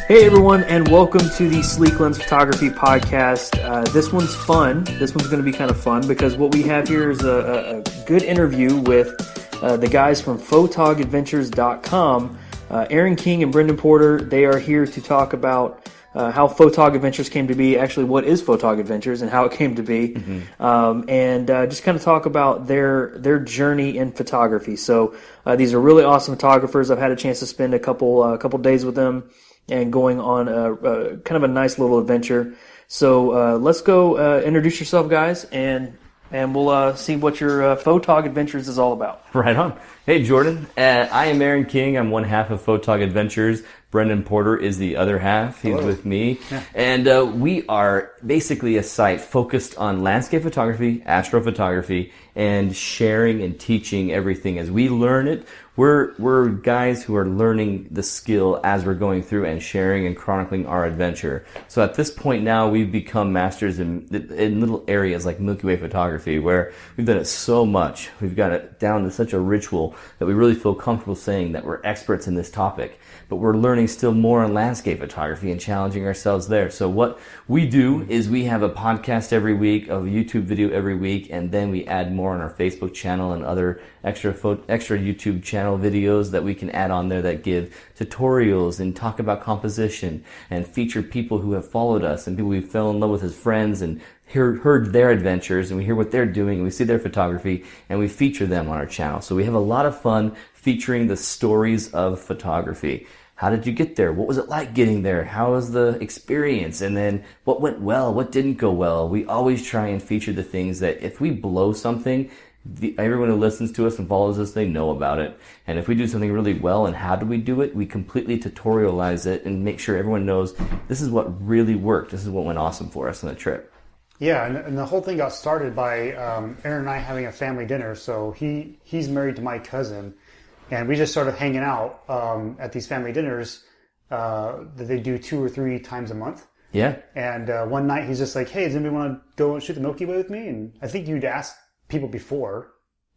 Hey everyone, and welcome to the Sleeklens Photography Podcast. This one's fun. This one's going to be kind of fun because what we have here is a good interview with the guys from Photogadventures.com. Aaron King and Brendan Porter, they are here to talk about how Photog Adventures came to be, actually what is Photog Adventures and how it came to be, and just kind of talk about their journey in photography. So these are really awesome photographers. I've had a chance to spend a couple days with them and going on kind of a nice little adventure. So let's go introduce yourself, guys, and we'll see what your Photog Adventures is all about. Right on. Hey, Jordan. I am Aaron King. I'm one half of Photog Adventures. Brendan Porter is the other half. He's with me. Yeah. And we are basically a site focused on landscape photography, astrophotography, and sharing and teaching everything as we learn it. We're guys who are learning the skill as we're going through and sharing and chronicling our adventure. So at this point now, we've become masters in little areas like Milky Way photography, where we've done it so much. We've got it down to such a ritual that we really feel comfortable saying that we're experts in this topic. But we're learning still more on landscape photography and challenging ourselves there. So what we do is we have a podcast every week, a YouTube video every week, and then we add more on our Facebook channel and other extra YouTube channel videos that we can add on there that give tutorials and talk about composition and feature people who have followed us and people we fell in love with as friends and heard their adventures, and we hear what they're doing and we see their photography and we feature them on our channel. So we have a lot of fun featuring the stories of photography. How did you get there? What was it like getting there? How was the experience? And then what went well? What didn't go well? We always try and feature the things that if we blow something, everyone who listens to us and follows us, they know about it. And if we do something really well and how do we do it, we completely tutorialize it and make sure everyone knows this is what really worked. This is what went awesome for us on the trip. Yeah, and the whole thing got started by Aaron and I having a family dinner. So he's married to my cousin, and we just started hanging out at these family dinners that they do 2 or 3 times a month. Yeah. And one night he's just like, "Hey, does anybody want to go and shoot the Milky Way with me?" And I think you'd asked people before,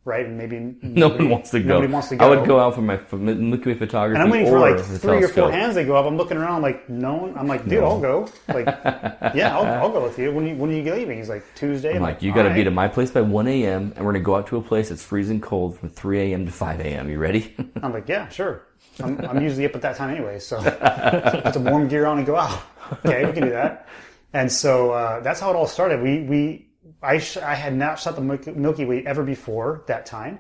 right? And maybe no one wants to go. Nobody wants to go. I would go out for my Milky Way photography. And I'm waiting for like 3 or 4 telescope. hands that go up. I'm looking around, I'm like, no one. I'm like, dude, I'll go. Like, yeah, I'll go with you. When are you leaving? He's like, Tuesday. I'm like, you got to be to my place by 1 a.m. and we're gonna go out to a place that's freezing cold from 3 a.m. to 5 a.m. You ready? I'm like, yeah, sure. I'm usually up at that time anyway, so put some warm gear on and go out. Okay, we can do that. And so that's how it all started. I had not shot the Milky Way ever before that time,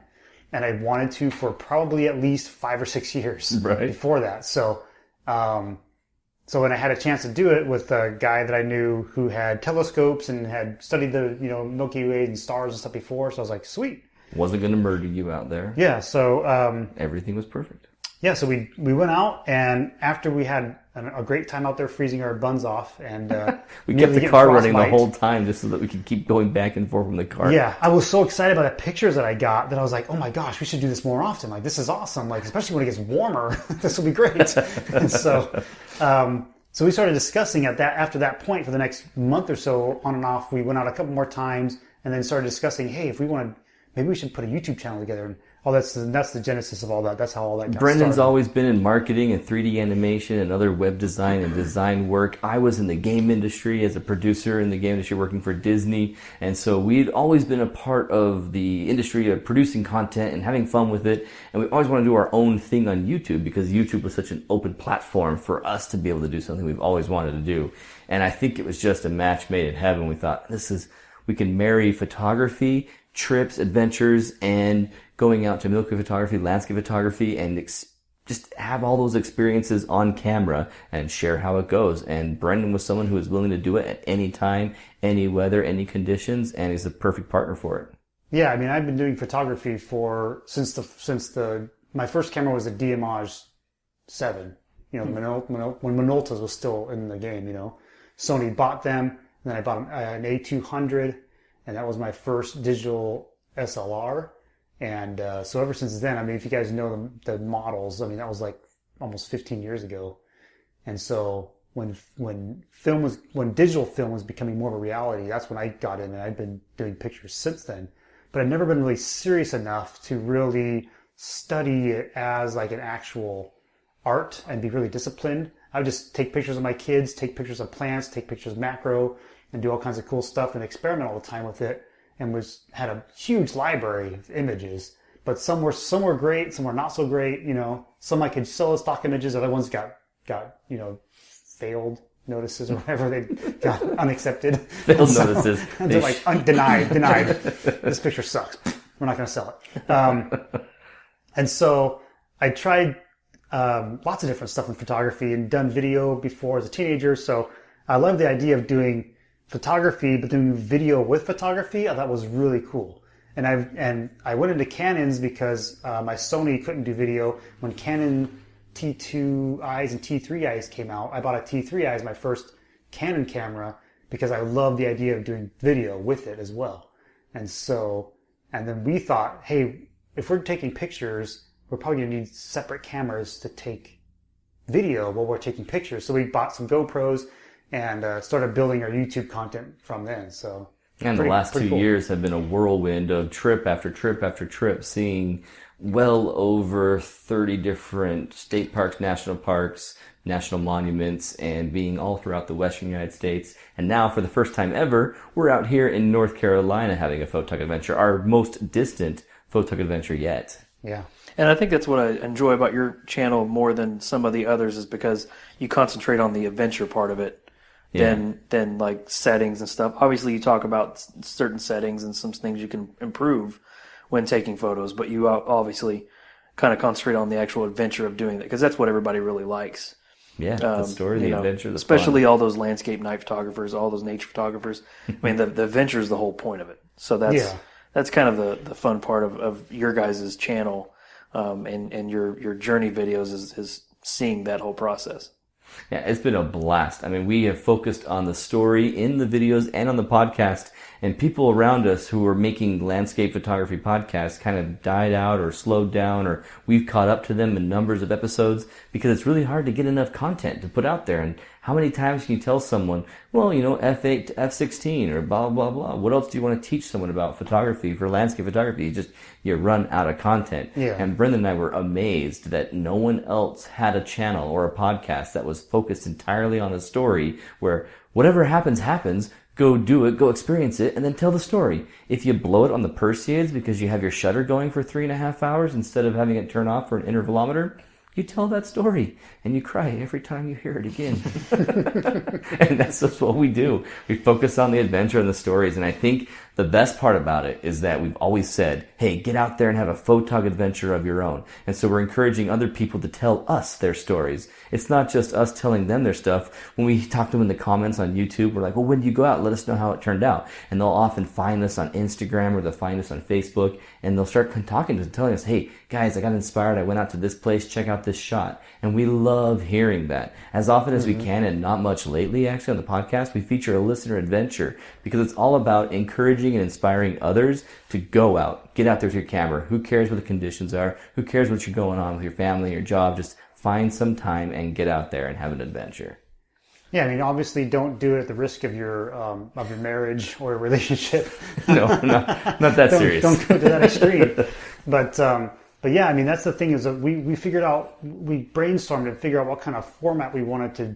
and I wanted to for probably at least 5 or 6 years before that. So, so when I had a chance to do it with a guy that I knew who had telescopes and had studied the Milky Way and stars and stuff before, so I was like, sweet. Wasn't going to murder you out there. Yeah. So everything was perfect. Yeah, so we went out, and after we had a great time out there freezing our buns off, and we kept the car running the whole time just so that we could keep going back and forth from the car. Yeah, I was so excited about the pictures that I got that I was like, oh my gosh, we should do this more often. Like, this is awesome. Like, especially when it gets warmer, this will be great. And so, so we started discussing after that point for the next month or so, on and off. We went out a couple more times, and then started discussing, hey, if we want to, maybe we should put a YouTube channel together. And that's the genesis of all that. That's how all that got Brendan's started. always been in marketing and 3D animation and other web design and design work. I was in the game industry as a producer in the game industry working for Disney. And so we'd always been a part of the industry of producing content and having fun with it. And we always want to do our own thing on YouTube because YouTube was such an open platform for us to be able to do something we've always wanted to do. And I think it was just a match made in heaven. We thought, we can marry photography, trips, adventures, and going out to Milky Way photography, landscape photography, and just have all those experiences on camera and share how it goes. And Brendan was someone who was willing to do it at any time, any weather, any conditions, and he's the perfect partner for it. Yeah, I mean, I've been doing photography since my first camera was a DMage 7. When Minoltas was still in the game. Sony bought them, and then I bought an A200, and that was my first digital SLR. And so ever since then, I mean, if you guys know the models, I mean, that was like almost 15 years ago. And so when digital film was becoming more of a reality, that's when I got in, and I've been doing pictures since then. But I've never been really serious enough to really study it as like an actual art and be really disciplined I would just take pictures of my kids, take pictures of plants, take pictures of macro, and do all kinds of cool stuff and experiment all the time with it. And had a huge library of images. But some were great, some were not so great. Some I could sell as stock images. Other ones got failed notices or whatever. They got unaccepted. Failed notices. And they're like denied. This picture sucks. We're not going to sell it. And so I tried lots of different stuff in photography and done video before as a teenager. So I love the idea of doing photography, but doing video with photography. I thought was really cool. And I went into Canons because my Sony couldn't do video. When Canon T2Is and T3Is came out, I bought a T3i as my first Canon camera because I loved the idea of doing video with it as well. And then we thought, hey, if we're taking pictures, we're probably going to need separate cameras to take video while we're taking pictures. So we bought some GoPros and started building our YouTube content from then. So. And the last 2 years have been a whirlwind of trip after trip after trip, seeing well over 30 different state parks, national monuments, and being all throughout the Western United States. And now, for the first time ever, we're out here in North Carolina having a Photog adventure, our most distant Photog adventure yet. Yeah. And I think that's what I enjoy about your channel more than some of the others is because you concentrate on the adventure part of it. Than like settings and stuff. Obviously, you talk about certain settings and some things you can improve when taking photos, but you obviously kind of concentrate on the actual adventure of doing that because that's what everybody really likes. Yeah, the story, the adventure, the especially fun. All those landscape night photographers, all those nature photographers. I mean, the adventure is the whole point of it. So that's kind of the fun part of your guys' channel and your journey videos is seeing that whole process. Yeah, it's been a blast. I mean, we have focused on the story in the videos and on the podcast, and people around us who are making landscape photography podcasts kind of died out or slowed down, or we've caught up to them in numbers of episodes because it's really hard to get enough content to put out there. And how many times can you tell someone, well, F8 to F16 or blah, blah, blah. What else do you want to teach someone about photography for landscape photography? You run out of content. Yeah. And Brendan and I were amazed that no one else had a channel or a podcast that was focused entirely on the story where whatever happens, go do it, go experience it, and then tell the story. If you blow it on the Perseids because you have your shutter going for 3.5 hours instead of having it turn off for an intervalometer, you tell that story and you cry every time you hear it again. And that's just what we do. We focus on the adventure and the stories. And I think the best part about it is that we've always said, hey, get out there and have a photog adventure of your own. And so we're encouraging other people to tell us their stories. It's not just us telling them their stuff. When we talk to them in the comments on YouTube, we're like, well, when did you go out? Let us know how it turned out. And they'll often find us on Instagram or they'll find us on Facebook and they'll start talking to us and telling us, hey, guys, I got inspired. I went out to this place. Check out this shot. And we love hearing that. As often as we can, and not much lately, actually, on the podcast, we feature a listener adventure because it's all about encouraging and inspiring others to go out, get out there with your camera. Who cares what the conditions are? Who cares what you're going on with your family, your job? Just find some time and get out there and have an adventure. Yeah, I mean, obviously, don't do it at the risk of your marriage or relationship. No, not that serious. Don't go to that extreme. But yeah, I mean, that's the thing is that we brainstormed and figured out what kind of format we wanted to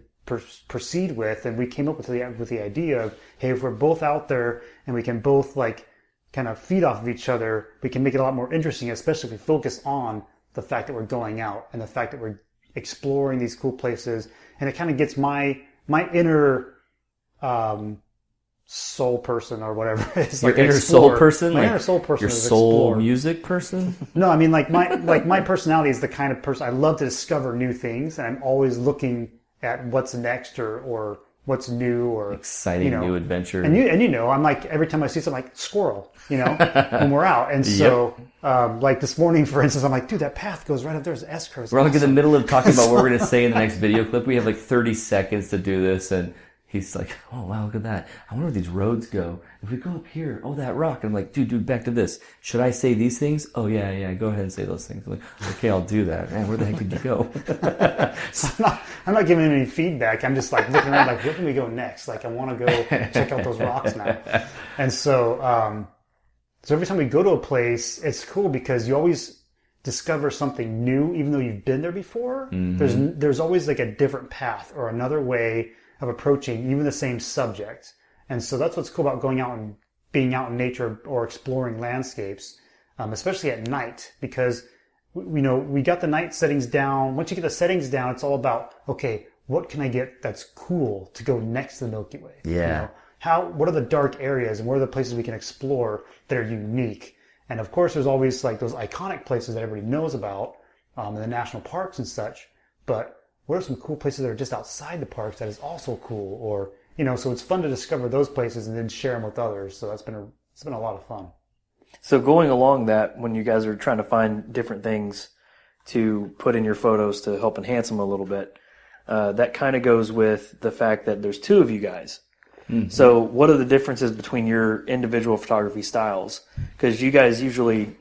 proceed with, and we came up with the idea of, hey, if we're both out there and we can both like kind of feed off of each other, we can make it a lot more interesting, especially if we focus on the fact that we're going out and the fact that we're exploring these cool places, and it kind of gets my inner soul person or whatever it is. Your inner soul person? My inner soul person. Your is soul explore. music person? No, I mean my personality is the kind of person I love to discover new things, and I'm always looking at what's next or what's new or exciting new adventure. And I'm like, every time I see something, like squirrel, when we're out. And so like this morning, for instance, I'm like, dude, that path goes right up there. There's S-curves. We're like in the middle of talking about what we're going to say in the next video clip. We have like 30 seconds to do this, and he's like, oh, wow, look at that. I wonder where these roads go. If we go up here, oh, that rock. And I'm like, dude, back to this. Should I say these things? Oh, yeah, go ahead and say those things. I'm like, okay, I'll do that. Man, where the heck did you go? So I'm not giving him any feedback. I'm just like looking around like, where can we go next? Like, I want to go check out those rocks now. And so, so every time we go to a place, it's cool because you always discover something new, even though you've been there before. There's always like a different path or another way of approaching even the same subject. And so that's what's cool about going out and being out in nature or exploring landscapes, especially at night, because we got the night settings down. Once you get the settings down, it's all about, okay, what can I get that's cool to go next to the Milky Way? Yeah. What are the dark areas and what are the places we can explore that are unique? And of course, there's always like those iconic places that everybody knows about, in the national parks and such. But what are some cool places that are just outside the parks that is also cool? Or, so it's fun to discover those places and then share them with others. So it's been a lot of fun. So going along that, when you guys are trying to find different things to put in your photos to help enhance them a little bit, that kind of goes with the fact that there's two of you guys. Mm-hmm. So what are the differences between your individual photography styles? Because you guys usually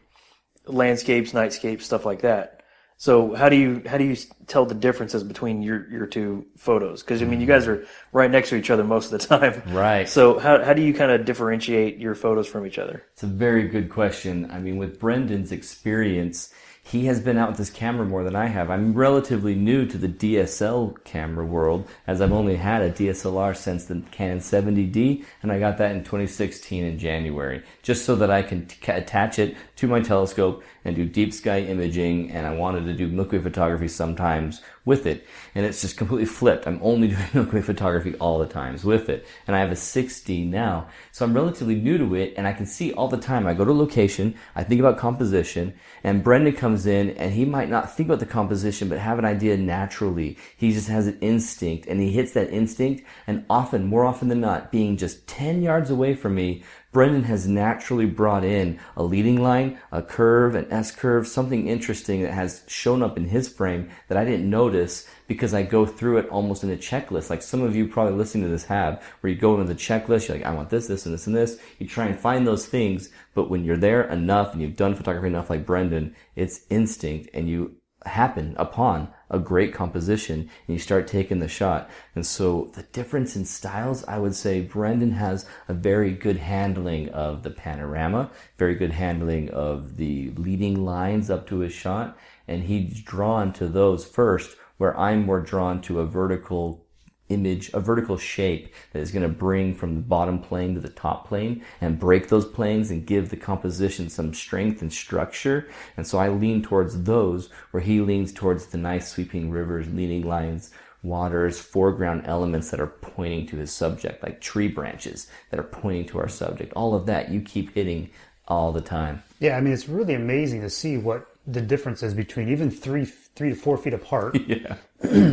landscapes, nightscapes, stuff like that. So how do you tell the differences between your two photos? Because you guys are right next to each other most of the time. Right. So how do you kind of differentiate your photos from each other? It's a very good question. With Brendan's experience, he has been out with this camera more than I have. I'm relatively new to the DSL camera world, as I've only had a DSLR since the Canon 70D, and I got that in 2016 in January, just so that I can attach it to my telescope and do deep sky imaging, and I wanted to do Milky Way photography sometimes with it. And it's just completely flipped. I'm only doing Milky Way photography all the times with it. And I have a 6D now. So I'm relatively new to it, and I can see all the time. I go to location, I think about composition, and Brendan comes in, and he might not think about the composition, but have an idea naturally. He just has an instinct, and he hits that instinct, and more often than not, being just 10 yards away from me, Brendan has naturally brought in a leading line, a curve, an S-curve, something interesting that has shown up in his frame that I didn't notice because I go through it almost in a checklist. Like some of you probably listening to this have, where you go into the checklist, you're like, I want this, this, and this, and this. You try and find those things, but when you're there enough and you've done photography enough like Brendan, it's instinct and you happen upon a great composition and you start taking the shot. And so the difference in styles, I would say Brendan has a very good handling of the panorama, very good handling of the leading lines up to his shot, and he's drawn to those first, where I'm more drawn to a vertical image, a vertical shape that is going to bring from the bottom plane to the top plane and break those planes and give the composition some strength and structure. And so I lean towards those, where he leans towards the nice sweeping rivers, leading lines, waters, foreground elements that are pointing to his subject, like tree branches that are pointing to our subject. All of that you keep hitting all the time. Yeah, it's really amazing to see what the difference is between even 3 to 4 feet apart. Yeah.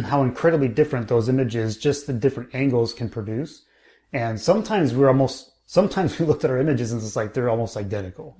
How incredibly different those images, just the different angles can produce. And sometimes we looked at our images and it's like they're almost identical,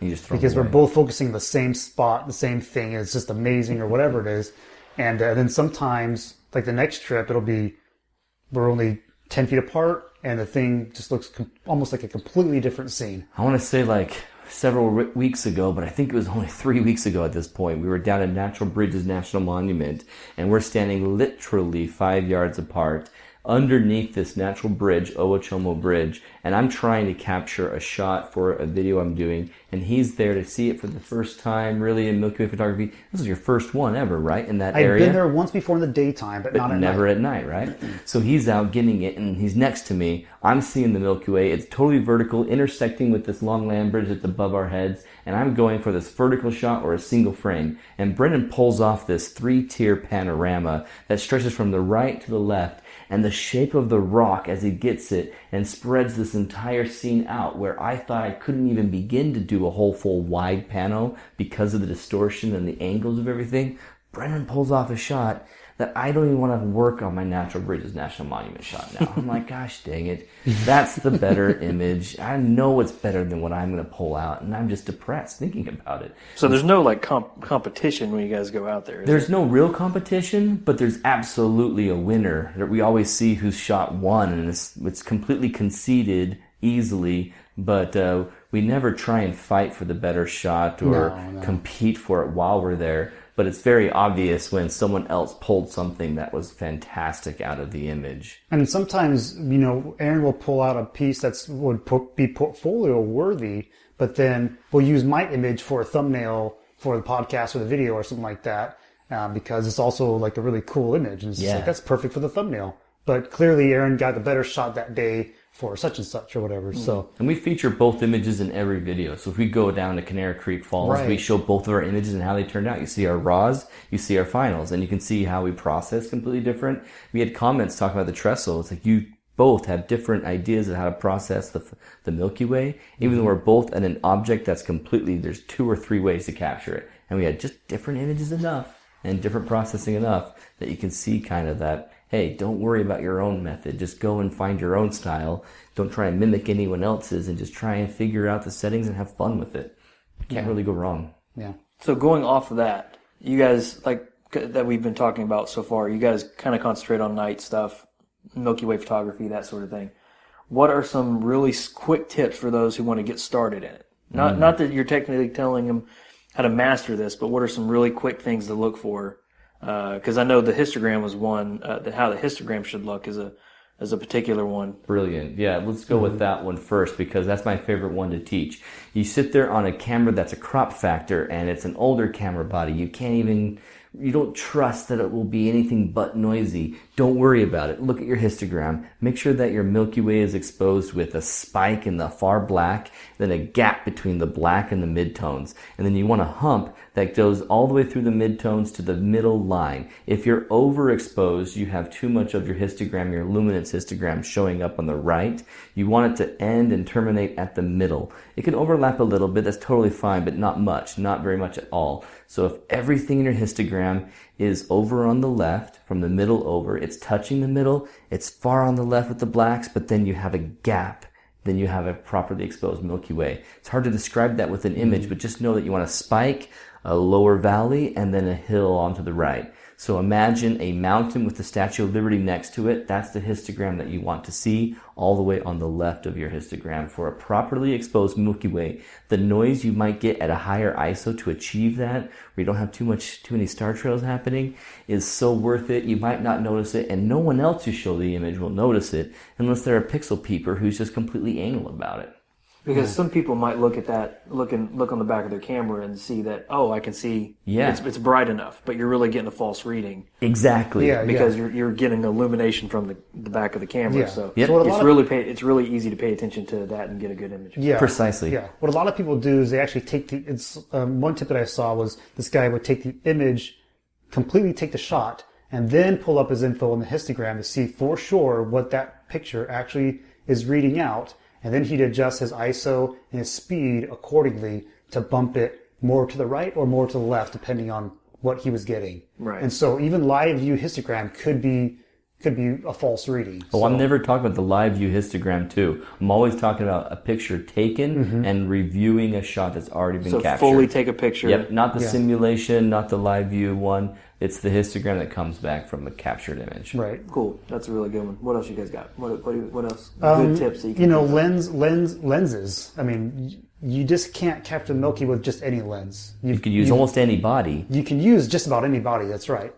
because we're both focusing the same spot, the same thing, and it's just amazing or whatever it is. And then sometimes, like the next trip, we're only 10 feet apart and the thing just looks almost like a completely different scene. I want to say several weeks ago, but I think it was only 3 weeks ago at this point, we were down at Natural Bridges National Monument, and we're standing literally 5 yards apart underneath this natural bridge, Owachomo Bridge, and I'm trying to capture a shot for a video I'm doing, and he's there to see it for the first time, really, in Milky Way photography. This is your first one ever, right, in that area? I've been there once before in the daytime, but not at night. Never at night, right? So he's out getting it, and he's next to me. I'm seeing the Milky Way. It's totally vertical, intersecting with this long land bridge that's above our heads, and I'm going for this vertical shot or a single frame. And Brendan pulls off this 3-tier panorama that stretches from the right to the left, and the shape of the rock as he gets it and spreads this entire scene out, where I thought I couldn't even begin to do a whole full wide pano because of the distortion and the angles of everything. Brendan pulls off a shot that I don't even want to work on my Natural Bridges National Monument shot now. I'm like, gosh dang it, that's the better image. I know it's better than what I'm going to pull out, and I'm just depressed thinking about it. So there's no competition when you guys go out there. There's no real competition, but there's absolutely a winner. We always see whose shot won, and it's completely conceded easily, but we never try and fight for the better shot or compete for it while we're there. But it's very obvious when someone else pulled something that was fantastic out of the image. And sometimes, Aaron will pull out a piece would be portfolio worthy, but then we'll use my image for a thumbnail for the podcast or the video or something like that, because it's also like a really cool image. And it's just like, that's perfect for the thumbnail. But clearly Aaron got the better shot that day for such and such or whatever. So, and we feature both images in every video. So if we go down to Canary Creek Falls, we show both of our images and how they turned out. You see our raws, you see our finals, and you can see how we process completely different. We had comments talking about the trestle. It's like you both have different ideas of how to process the Milky Way, even though we're both at an object that's completely, there's 2 or 3 ways to capture it. And we had just different images enough and different processing enough that you can see kind of that, hey, don't worry about your own method. Just go and find your own style. Don't try and mimic anyone else's, and just try and figure out the settings and have fun with it. Can't really go wrong. Yeah. So going off of that, you guys, like that we've been talking about so far, you guys kind of concentrate on night stuff, Milky Way photography, that sort of thing. What are some really quick tips for those who want to get started in it? Not that you're technically telling them how to master this, but what are some really quick things to look for? Because I know the histogram was one, how the histogram should look is a particular one. Brilliant. Yeah, let's go with that one first, because that's my favorite one to teach. You sit there on a camera that's a crop factor, and it's an older camera body. You don't trust that it will be anything but noisy. Don't worry about it. Look at your histogram. Make sure that your Milky Way is exposed with a spike in the far black, then a gap between the black and the midtones. And then you want a hump that goes all the way through the midtones to the middle line. If you're overexposed, you have too much of your histogram, your luminance histogram showing up on the right. You want it to end and terminate at the middle. It can overlap a little bit, that's totally fine, but not much, not very much at all. So if everything in your histogram is over on the left, from the middle over, it's touching the middle, it's far on the left with the blacks, but then you have a gap, then you have a properly exposed Milky Way. It's hard to describe that with an image, but just know that you want a spike, a lower valley, and then a hill onto the right. So imagine a mountain with the Statue of Liberty next to it. That's the histogram that you want to see all the way on the left of your histogram for a properly exposed Milky Way. The noise you might get at a higher ISO to achieve that, where you don't have too many star trails happening, is so worth it. You might not notice it, and no one else who show the image will notice it unless they're a pixel peeper who's just completely anal about it. Because some people might look at that, look on the back of their camera and see that, oh, I can see it's bright enough, but you're really getting a false reading. Exactly. Because you're getting illumination from the back of the camera. Yeah. So it's really easy to pay attention to that and get a good image. Yeah. Precisely. Yeah. What a lot of people do is they actually take one tip that I saw was this guy would take the image, completely take the shot, and then pull up his info on the histogram to see for sure what that picture actually is reading out. And then he'd adjust his ISO and his speed accordingly to bump it more to the right or more to the left, depending on what he was getting. Right. And so even live view histogram could be a false reading. Oh, I'm never talking about the live view histogram too. I'm always talking about a picture taken and reviewing a shot that's already been captured. So fully take a picture. Yep, not the simulation, not the live view one. It's the histogram that comes back from the captured image. Right. Cool. That's a really good one. What else you guys got? What else? Good tips that you can lenses. I mean, you just can't capture the Milky with just any lens. You could use almost any body. You can use just about any body. That's right.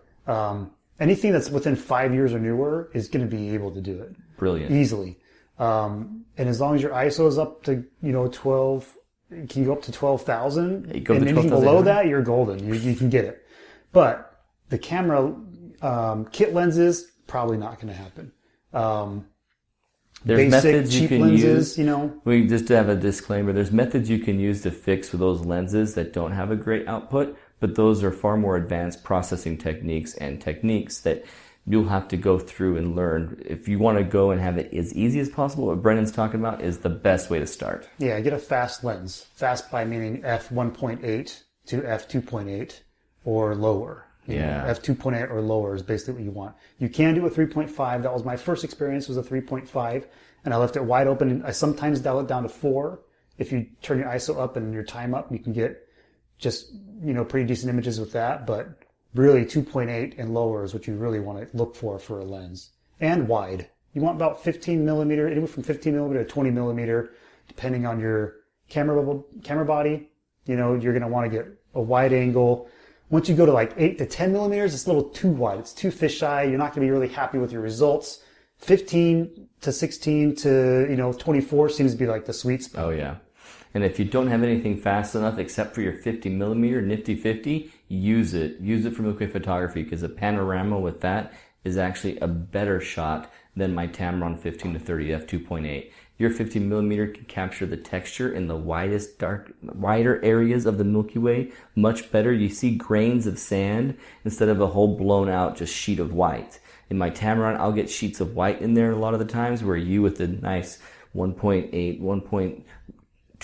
Anything that's within 5 years or newer is going to be able to do it. Brilliant. Easily. And as long as your ISO is up to, 12, can you go up to 12,000? And anything below that, you're golden. You can get it. But the camera, kit lenses, probably not going to happen. There's methods you can lenses, use. We just have a disclaimer. There's methods you can use to fix with those lenses that don't have a great output, but those are far more advanced processing techniques and techniques that you'll have to go through and learn. If you want to go and have it as easy as possible, what Brendan's talking about is the best way to start. Yeah, get a fast lens. Fast by meaning f1.8 to f2.8 or lower. F2.8 or lower is basically what you want. You can do a 3.5. That was my first experience, was a 3.5. And I left it wide open. And I sometimes dial it down to 4. If you turn your ISO up and your time up, you can get just, pretty decent images with that. But really 2.8 and lower is what you really want to look for a lens. And wide. You want about 15 millimeter, anywhere from 15 millimeter to 20 millimeter, depending on your camera body. You're going to want to get a wide angle. Once you go to like 8 to 10 millimeters, it's a little too wide. It's too fisheye. You're not going to be really happy with your results. 15 to 16 to, 24 seems to be like the sweet spot. Oh, yeah. And if you don't have anything fast enough except for your 50mm nifty 50, use it. Use it for Milky Way photography, because a panorama with that is actually a better shot than my Tamron 15 to 30 f2.8. Your 50mm can capture the texture in the wider areas of the Milky Way much better. You see grains of sand instead of a whole blown out just sheet of white. In my Tamron, I'll get sheets of white in there a lot of the times, where you with the nice 1.8, 1.2,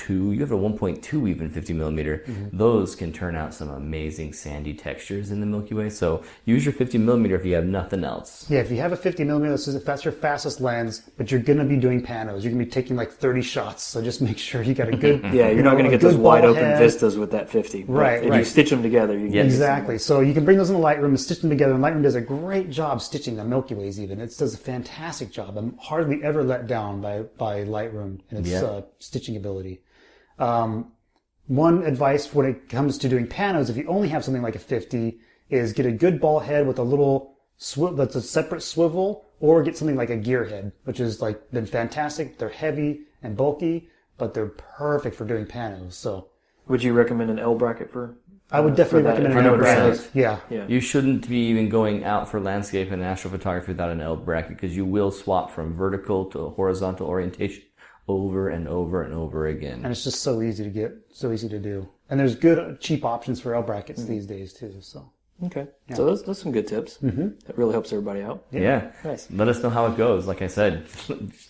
you have a 1.2 even 50mm. Those can turn out some amazing sandy textures in the Milky Way. So use your 50mm if you have nothing else. Yeah, if you have a 50mm, that's your fastest lens, but you're going to be doing panos. You're going to be taking like 30 shots, so just make sure you got a good... Yeah, you're not going to get those wide open vistas with that 50. Right, If you stitch them together, you get exactly. So you can bring those in the Lightroom and stitch them together, and Lightroom does a great job stitching the Milky Ways even. It does a fantastic job. I'm hardly ever let down by Lightroom and its stitching ability. One advice when it comes to doing panos, if you only have something like a 50, is get a good ball head with a little that's a separate swivel, or get something like a gear head, which is like been fantastic. They're heavy and bulky, but they're perfect for doing panos. So, would you recommend an L bracket for? I would definitely recommend an L bracket. Yeah. You shouldn't be even going out for landscape and astrophotography without an L bracket, because you will swap from vertical to horizontal orientation over and over and over again. And it's just so easy to get, so easy to do. And there's good, cheap options for L brackets these days too. So. Okay. Yeah. So those some good tips. That really helps everybody out. Yeah. Nice. Let us know how it goes. Like I said,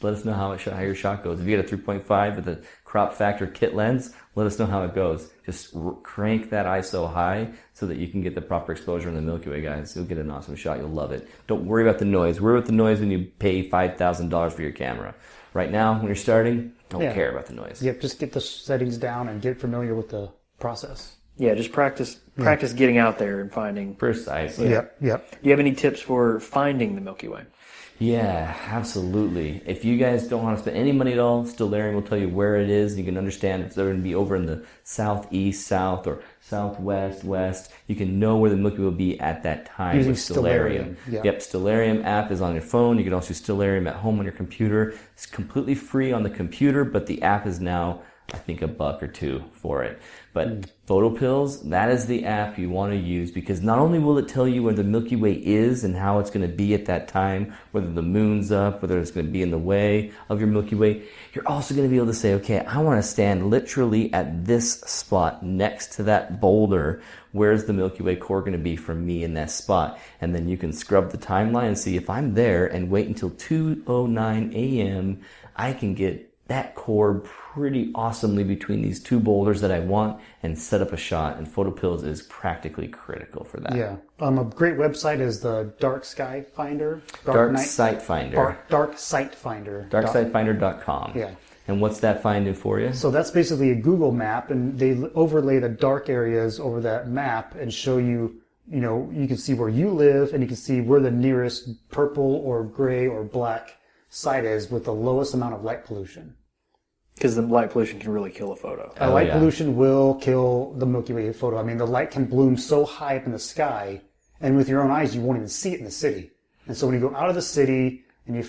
let us know how your shot goes. If you get a 3.5 with a crop factor kit lens, let us know how it goes. Just crank that ISO high so that you can get the proper exposure in the Milky Way, guys. You'll get an awesome shot. You'll love it. Don't worry about the noise. Worry about the noise when you pay $5,000 for your camera. Right now, when you're starting, don't care about the noise. Yep, just get the settings down and get familiar with the process. Yeah, just practice getting out there and finding. Precisely. Yep. Do you have any tips for finding the Milky Way? Yeah, absolutely. If you guys don't want to spend any money at all, Stellarium will tell you where it is. You can understand if they're going to be over in the southeast, south, or southwest, west. You can know where the Milky Way will be at that time using with Stellarium. Yeah. Yep, Stellarium app is on your phone. You can also use Stellarium at home on your computer. It's completely free on the computer, but the app is now, I think, $1 or $2 for it. But PhotoPills, that is the app you want to use, because not only will it tell you where the Milky Way is and how it's going to be at that time, whether the moon's up, whether it's going to be in the way of your Milky Way, you're also going to be able to say, okay, I want to stand literally at this spot next to that boulder. Where's the Milky Way core going to be for me in that spot? And then you can scrub the timeline and see if I'm there and wait until 2:09 a.m., I can get that core pretty awesomely between these two boulders that I want and set up a shot. And PhotoPills is practically critical for that. Yeah. A great website is the Dark Sky Finder. Dark Sight Finder. Dark Sight Finder. Darksightfinder.com. Yeah. And what's that finding for you? So that's basically a Google map, and they overlay the dark areas over that map and show you, you can see where you live, and you can see where the nearest purple or gray or black site is with the lowest amount of light pollution. Because the light pollution can really kill a photo. Light pollution will kill the Milky Way photo. I mean, the light can bloom so high up in the sky, and with your own eyes, you won't even see it in the city. And so when you go out of the city and your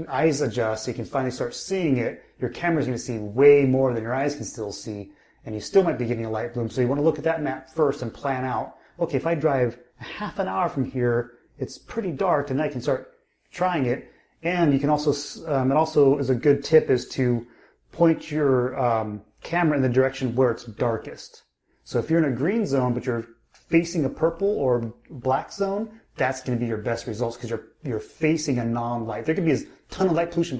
eyes adjust, so you can finally start seeing it, your camera's going to see way more than your eyes can still see, and you still might be getting a light bloom. So you want to look at that map first and plan out, okay, if I drive a half an hour from here, it's pretty dark, and I can start trying it. And you can also, it also is a good tip is to point your camera in the direction where it's darkest. So if you're in a green zone, but you're facing a purple or black zone, that's going to be your best results, because you're facing a non-light. There could be a ton of light pollution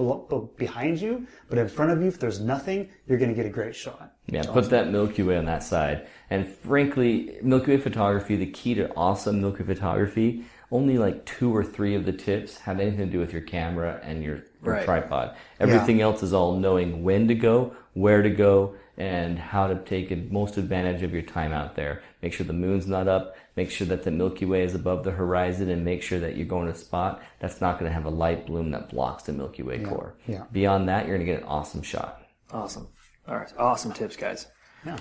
behind you, but in front of you, if there's nothing, you're going to get a great shot. Yeah, put that Milky Way on that side. And frankly, Milky Way photography, the key to awesome Milky Way photography, only like 2 or 3 of the tips have anything to do with your camera and your tripod. Everything else is all knowing when to go, where to go, and how to take most advantage of your time out there. Make sure the moon's not up, make sure that the Milky Way is above the horizon, and make sure that you're going to a spot that's not going to have a light bloom that blocks the Milky Way core. Yeah. Beyond that, you're going to get an awesome shot. Awesome. All right. Awesome tips, guys. Yeah.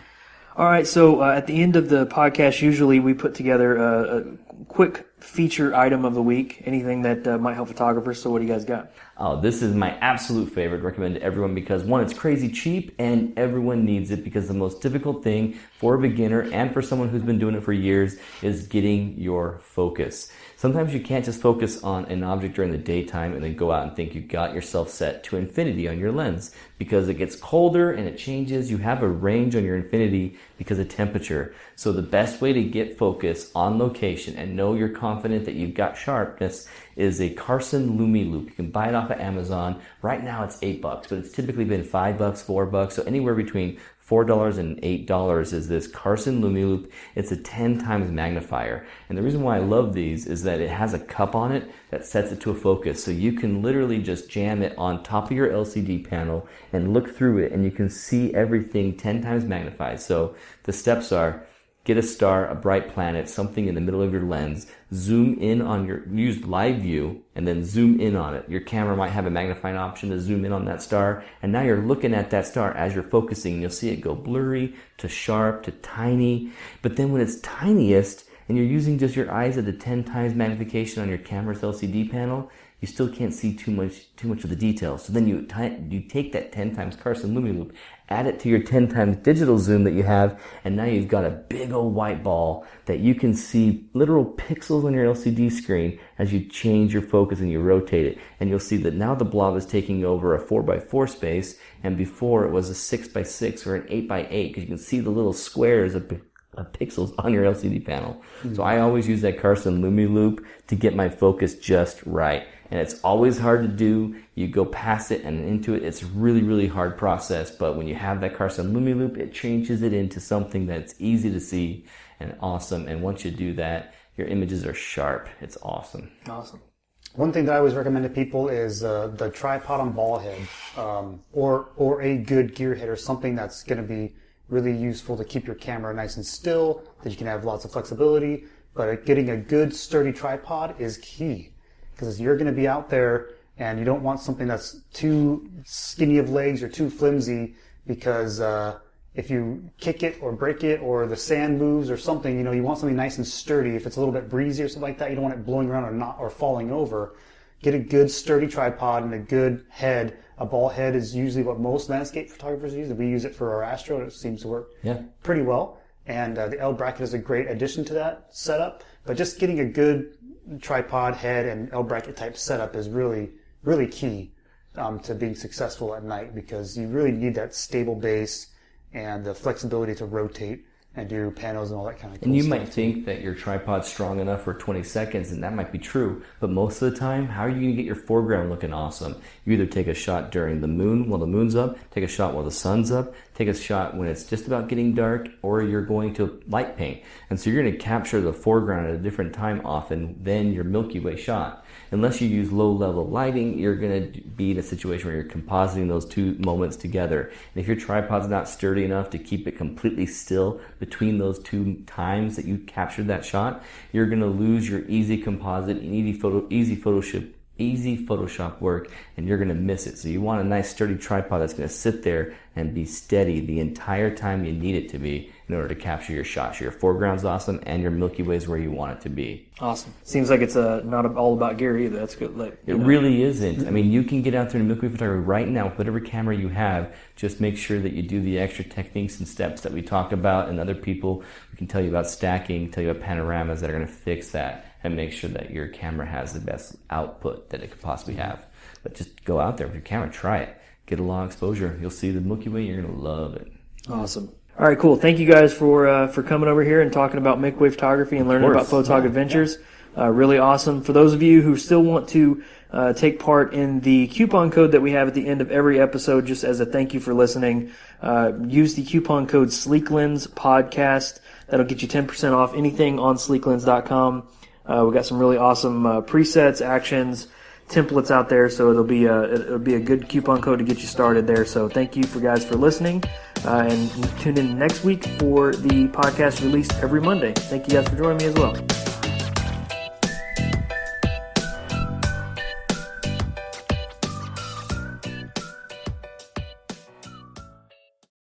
All right. So at the end of the podcast, usually we put together a quick feature item of the week? Anything that might help photographers? So what do you guys got? Oh, this is my absolute favorite. Recommend to everyone because one, it's crazy cheap and everyone needs it because the most difficult thing for a beginner and for someone who's been doing it for years is getting your focus. Sometimes you can't just focus on an object during the daytime and then go out and think you got yourself set to infinity on your lens because it gets colder and it changes. You have a range on your infinity because of temperature. So the best way to get focus on location and know you're confident that you've got sharpness is a Carson Lumi Loop. You can buy it off of Amazon. Right now it's $8, but it's typically been $5, $4, so anywhere between $4 and $8 is this Carson Lumi Loop. It's a 10 times magnifier. And the reason why I love these is that it has a cup on it that sets it to a focus. So you can literally just jam it on top of your LCD panel and look through it and you can see everything 10 times magnified. So the steps are: get a star, a bright planet, something in the middle of your lens, zoom in on use live view, and then zoom in on it. Your camera might have a magnifying option to zoom in on that star, and now you're looking at that star as you're focusing. You'll see it go blurry to sharp to tiny, but then when it's tiniest, and you're using just your eyes at the 10 times magnification on your camera's LCD panel, you still can't see too much of the details. So then you take that 10 times Carson Lumi Loop, add it to your 10 times digital zoom that you have, and now you've got a big old white ball that you can see literal pixels on your LCD screen as you change your focus and you rotate it. And you'll see that now the blob is taking over a 4x4 space, and before it was a 6x6 or an 8x8, because you can see the little squares of pixels on your LCD panel. Mm-hmm. So I always use that Carson Lumi Loop to get my focus just right. And it's always hard to do. You go past it and into it. It's really, really hard process. But when you have that Carson Lumi Loop, it changes it into something that's easy to see and awesome. And once you do that, your images are sharp. It's awesome. Awesome. One thing that I always recommend to people is the tripod on ball head, or a good gear head, or something that's going to be really useful to keep your camera nice and still, that you can have lots of flexibility. But getting a good sturdy tripod is key, because you're going to be out there and you don't want something that's too skinny of legs or too flimsy, because if you kick it or break it or the sand moves or something, you want something nice and sturdy. If it's a little bit breezy or something like that, you don't want it blowing around or falling over. Get a good sturdy tripod and a good head. A ball head is usually what most landscape photographers use. We use it for our Astro, and it seems to work pretty well. And the L bracket is a great addition to that setup. But just getting a good tripod, head, and L bracket type setup is really, really key to being successful at night, because you really need that stable base and the flexibility to rotate and do panels and all that kind of cool stuff. And you might think that your tripod's strong enough for 20 seconds, and that might be true. But most of the time, how are you going to get your foreground looking awesome? You either take a shot during the moon while the moon's up, take a shot while the sun's up, take a shot when it's just about getting dark, or you're going to light paint. And so you're going to capture the foreground at a different time often than your Milky Way shot. Unless you use low-level lighting, you're going to be in a situation where you're compositing those two moments together. And if your tripod's not sturdy enough to keep it completely still between those two times that you captured that shot, you're going to lose your easy composite and easy Photoshop work, and you're going to miss it. So you want a nice sturdy tripod that's going to sit there and be steady the entire time you need it to be in order to capture your shots. Your foreground's awesome and your Milky Way is where you want it to be. Awesome. Seems like it's not all about gear either. That's good. It really isn't. I mean, you can get out there in Milky Way photography right now with whatever camera you have. Just make sure that you do the extra techniques and steps that we talk about, and other people who can tell you about stacking, tell you about panoramas that are going to fix that, and make sure that your camera has the best output that it could possibly have. But just go out there with your camera, try it. Get a long exposure. You'll see the Milky Way. You're going to love it. Awesome. All right, cool. Thank you guys for coming over here and talking about Milky Way photography and learning about Photog Adventures. Really awesome. For those of you who still want to take part in the coupon code that we have at the end of every episode, just as a thank you for listening, use the coupon code Sleeklens Podcast. That'll get you 10% off anything on sleeklens.com. We've got some really awesome presets, actions, templates out there, so it'll be a good coupon code to get you started there. So thank you guys for listening, and tune in next week for the podcast released every Monday. Thank you guys for joining me as well.